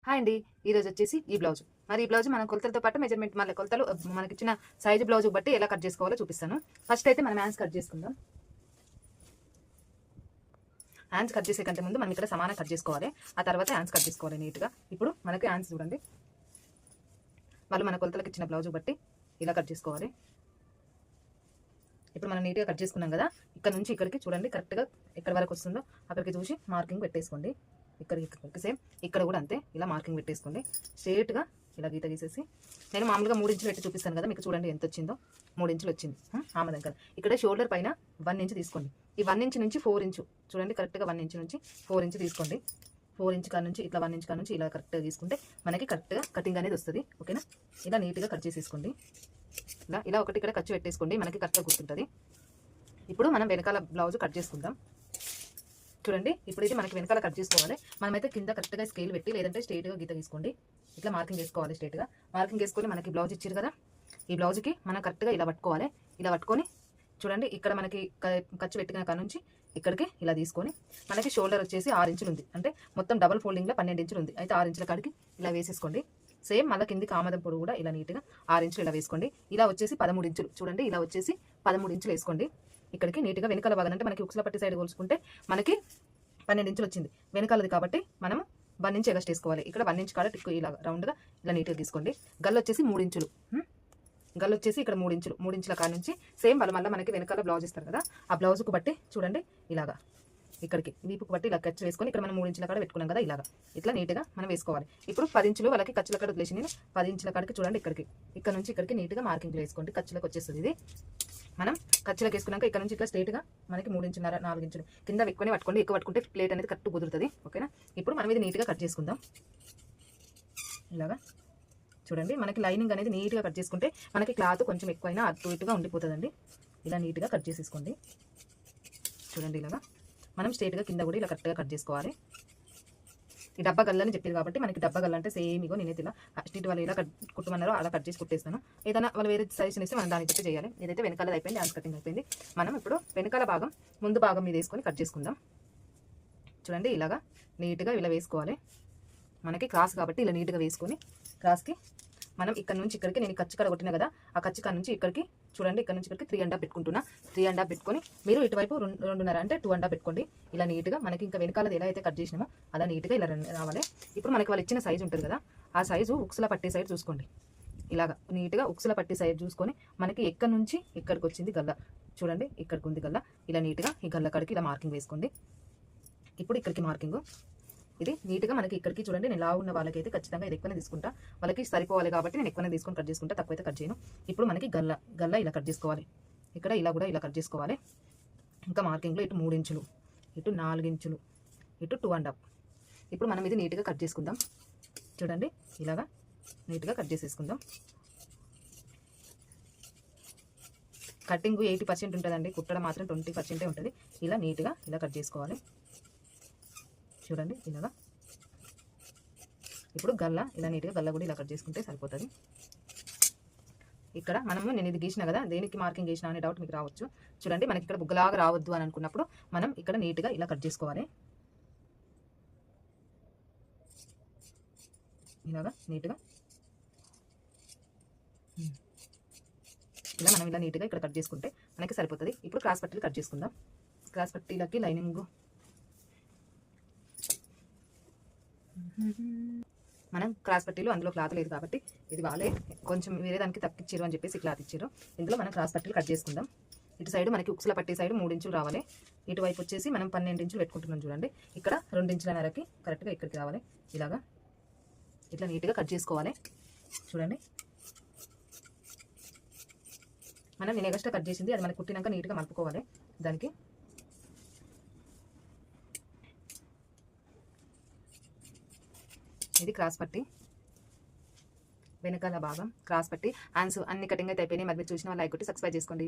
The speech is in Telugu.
హాయ్ అండి. ఈరోజు వచ్చేసి ఈ బ్లౌజ్. మరి ఈ బ్లౌజ్ మన కొలతలతో పాటు మెజర్మెంట్ మళ్ళీ కొలతలు మనకి ఇచ్చిన సైజు బ్లౌజ్ బట్టి ఎలా కట్ చేసుకోవాలో చూపిస్తాను. ఫస్ట్ అయితే మనం హ్యాండ్స్ కట్ చేసుకుందాం. హ్యాండ్స్ కట్ చేసే కంటే ముందు మనం ఇక్కడ సమానం కట్ చేసుకోవాలి. ఆ తర్వాత హ్యాండ్స్ కట్ చేసుకోవాలి నీట్గా. ఇప్పుడు మనకి హ్యాండ్స్ చూడండి, వాళ్ళు మన కొలతలకు ఇచ్చిన బ్లౌజ్ బట్టి ఇలా కట్ చేసుకోవాలి. ఇప్పుడు మనం నీట్గా కట్ చేసుకున్నాం కదా, ఇక్కడ నుంచి ఇక్కడికి చూడండి కరెక్ట్గా ఎక్కడి వరకు వస్తుందో అక్కడికి చూసి మార్కింగ్ పెట్టేసుకోండి. ఇక్కడికి సేమ్ ఇక్కడ కూడా అంతే, ఇలా మార్కింగ్ పెట్టేసుకోండి. స్ట్రేట్గా ఇలా గీత గీసేసి నేను మామూలుగా 3 ఇంచులు పెట్టి చూపిస్తాను కదా, మీకు చూడండి ఎంత వచ్చిందో. 3 ఇంచులు వచ్చింది ఆమె దగ్గర. ఇక్కడ షోల్డర్ పైన 1 ఇంచ్ తీసుకోండి. ఈ 1 ఇంచ్ నుంచి 4 ఇంచు చూడండి, కరెక్ట్గా 1 ఇంచ్ నుంచి 4 ఇంచ్ తీసుకోండి. 4 ఇంచ్ కాడ నుంచి ఇట్లా 1 ఇంచ్ కాడ నుంచి ఇలా కరెక్ట్గా తీసుకుంటే మనకి కరెక్ట్గా కటింగ్ అనేది వస్తుంది. ఓకేనా, ఇలా నీట్గా కట్ చేసేసుకోండి. ఇలా ఒకటి ఇక్కడ ఖర్చు పెట్టేసుకోండి, మనకి కరెక్ట్గా గుర్తుంటుంది. ఇప్పుడు మనం వెనకాల బ్లౌజ్ కట్ చేసుకుందాం. చూడండి, ఇప్పుడు ఇది మనకి వెనకాల కట్ చేసుకోవాలి. మనమైతే కింద కరెక్ట్గా స్కేల్ పెట్టి లేదంటే స్ట్రైట్గా గీత తీసుకోండి. ఇట్లా మార్కింగ్ చేసుకోవాలి. స్ట్రైట్గా మార్కింగ్ చేసుకొని మనకి బ్లౌజ్ ఇచ్చారు కదా, ఈ బ్లౌజ్కి మనం కరెక్ట్గా ఇలా పట్టుకోవాలి. ఇలా పట్టుకొని చూడండి, ఇక్కడ మనకి ఖర్చు పెట్టిన కాడ నుంచి ఇక్కడికి ఇలా తీసుకొని మనకి షోల్డర్ వచ్చేసి 6 ఇంచులు ఉంది. అంటే మొత్తం డబల్ ఫోల్డింగ్లో 12 ఇంచులు ఉంది. అయితే 6 ఇంచుల కాడికి ఇలా వేసేసుకోండి. సేమ్ మళ్ళీ కిందికి ఆమదం పొడవు కూడా ఇలా నీట్గా 6 ఇంచులు ఇలా వేసుకోండి. ఇలా వచ్చేసి 13 ఇంచులు చూడండి, ఇలా వచ్చేసి 13 ఇంచులు వేసుకోండి. ఇక్కడికి నీట్గా వెనకాల భాగం అంటే మనకి ఉక్సుల పట్టి సైడ్ కోల్చుకుంటే మనకి 12 ఇంచులు వచ్చింది వెనకాలది, కాబట్టి మనం 1 ఇంచ్ ఎగస్ట్ వేసుకోవాలి. ఇక్కడ 1 ఇంచ్ కాడ టిక్కు ఇలా రౌండ్గా ఇలా నీట్గా తీసుకోండి. గల్లు వచ్చేసి 3 ఇంచులు, గల్లు వచ్చేసి ఇక్కడ 3 ఇంచులు. 3 ఇంచుల కాడ నుంచి సేమ్ వాళ్ళు మళ్ళీ మనకి వెనకాల బ్లౌజ్ ఇస్తారు కదా, ఆ బ్లౌజ్కు బట్టి చూడండి ఇలాగా ఇక్కడికి వీపుకు బట్టి ఇలా ఖర్చు వేసుకొని ఇక్కడ మనం 3 ఇంచుల కాడ పెట్టుకున్నాం కదా, ఇలాగా ఇట్లా నీట్గా మనం వేసుకోవాలి. ఇప్పుడు 10 ఇంచులు వాళ్ళకి ఖర్చుల కాడ వదిలేసి నేను 10 ఇంచుల కాడికి చూడండి ఇక్కడ నుంచి ఇక్కడికి నీట్గా మార్కింగ్ వేసుకోండి. ఖర్చులకు వచ్చేస్తుంది ఇది. మనం ఖర్చులకు వేసుకున్నాక ఇక్కడ నుంచి ఇట్లా స్ట్రైట్గా మనకి 3 ఇంచున్నర 4 ఇంచులు కింద ఎక్కువనే పట్టుకోండి. ఎక్కువ పట్టుకుంటే ప్లేట్ అనేది కరెక్ట్ కుదురుతుంది. ఓకేనా, ఇప్పుడు మనం ఇది నీట్గా కట్ చేసుకుందాం. ఇలాగా చూడండి, మనకి లైనింగ్ అనేది నీట్గా కట్ చేసుకుంటే మనకి క్లాత్ కొంచెం ఎక్కువైనా అటు ఇటుగా ఉండిపోతుందండి. ఇలా నీట్గా కట్ చేసేసుకోండి. చూడండి, ఇలాగా మనం స్ట్రైట్గా కింద కూడా ఇలా కరెక్ట్గా కట్ చేసుకోవాలి. ఈ డబ్బా గల్లని చెప్పారు కాబట్టి మనకి డబ్బా గల్ల అంటే సేమ్ ఇగో నేనైతే ఇలా స్ట్రీట్ వాళ్ళు ఇలా కుట్టమన్నారో అలా కట్ చేసి కుట్టేస్తాను. ఏదైనా వాళ్ళు వేరే సజెషన్ ఇస్తే మనం దానికి అయితే చేయాలి. ఏదైతే వెనకాల అయిపోయింది, హ్యాండ్స్ కటింగ్ అయిపోయింది. మనం ఇప్పుడు వెనకాల భాగం ముందు భాగం మీద వేసుకొని కట్ చేసుకుందాం. చూడండి, ఇలాగా నీట్గా ఇలా వేసుకోవాలి. మనకి క్రాస్ కాబట్టి ఇలా నీట్గా వేసుకొని క్రాస్కి మనం ఇక్కడ నుంచి ఇక్కడికి నేను ఖర్చు కాడ కొట్టినా కదా, ఆ ఖర్చు కాడ నుంచి ఇక్కడికి చూడండి, ఇక్కడ నుంచి ఇక్కడికి 3.5 పెట్టుకుంటున్నా. 3.5 పెట్టుకొని మీరు ఇటువైపు 2.5 అంటే 2.5 పెట్టుకోండి. ఇలా నీట్గా మనకి ఇంకా వెనకాలది ఎలా అయితే కట్ చేసినామో అలా నీట్గా ఇలా రావాలి. ఇప్పుడు మనకి వాళ్ళు ఇచ్చిన సైజు ఉంటుంది కదా, ఆ సైజు ఉక్సుల పట్టే సైడ్ చూసుకోండి. ఇలాగా నీట్గా ఉక్సుల పట్టే సైడ్ చూసుకొని మనకి ఎక్కడి నుంచి ఇక్కడికి వచ్చింది గల్ల చూడండి, ఇక్కడికి ఉంది గల్ల. ఇలా నీట్గా ఈ గల్ల కాడికి ఇలా మార్కింగ్ వేసుకోండి. ఇప్పుడు ఇక్కడికి మార్కింగ్ ఇది నీట్గా మనకి ఇక్కడికి చూడండి. నేను లావు ఉన్న వాళ్ళకైతే ఖచ్చితంగా ఇది ఎక్కువనే తీసుకుంటా, వాళ్ళకి సరిపోవాలి కాబట్టి నేను ఎక్కువనే తీసుకొని కట్ చేసుకుంటా, తక్కువైతే కట్ చేయను. ఇప్పుడు మనకి గల్ల ఇలా కట్ చేసుకోవాలి. ఇక్కడ ఇలా కూడా ఇలా కట్ చేసుకోవాలి. ఇంకా మార్కింగ్లో ఇటు 3 ఇంచులు, ఇటు 4 ఇంచులు, ఇటు 2.5. ఇప్పుడు మనం ఇది నీట్గా కట్ చేసుకుందాం. చూడండి, ఇలాగా నీట్గా కట్ చేసేసుకుందాం. కటింగ్ 80% ఉంటుందండి, కుట్టడం మాత్రం 20% ఉంటుంది. ఇలా నీట్గా ఇలా కట్ చేసుకోవాలి. చూడండి, ఇలాగా. ఇప్పుడు గల్ల ఇలా నీట్గా గల్ల కూడా ఇలా కట్ చేసుకుంటే సరిపోతుంది. ఇక్కడ నేను ఇది గీసిన కదా, దేనికి మార్కింగ్ గీసిన అనే డౌట్ మీకు రావచ్చు. చూడండి, మనకి ఇక్కడ బుగ్గలాగా రావద్దు అని అనుకున్నప్పుడు మనం ఇక్కడ నీట్గా ఇలా కట్ చేసుకోవాలి. ఇలాగా నీట్గా ఇలా మనం ఇలా నీట్గా ఇక్కడ కట్ చేసుకుంటే మనకి సరిపోతుంది. ఇప్పుడు క్రాస్ పట్టీలు కట్ చేసుకుందాం. క్రాస్ పట్టీలకి లైనింగ్ మనం క్రాస్ పట్టీలు అందులో క్లాత్ లేదు కాబట్టి ఇది వాళ్ళే కొంచెం వేరే దానికి తప్పించారు అని చెప్పేసి క్లాత్ ఇచ్చారు. ఇందులో మనం క్రాస్ పట్టీలు కట్ చేసుకుందాం. ఇటు సైడ్ మనకి ఉక్సుల పట్టీ సైడ్ 3 ఇంచులు రావాలి. ఇటువైపు వచ్చేసి మనం 12 ఇంచులు పెట్టుకుంటున్నాం. చూడండి, ఇక్కడ 2 ఇంచులన్నరకి కరెక్ట్గా ఇక్కడికి రావాలి. ఇలాగా ఇట్లా నీట్గా కట్ చేసుకోవాలి. చూడండి, నేను ఎగస్ట్రా కట్ చేసింది అది మనకి కుట్టినాక నీట్గా మలుపుకోవాలి. దానికి ఇది క్రాస్ పట్టి, వెనకాల భాగం క్రాస్ పట్టి. హ్యాండ్స్ అన్ని కటింగ్ అయితే అయిపోయినాయి. మరి మీరు చూసిన వాళ్ళు లైక్ కొట్టి సబ్స్క్రైబ్ చేసుకోండి.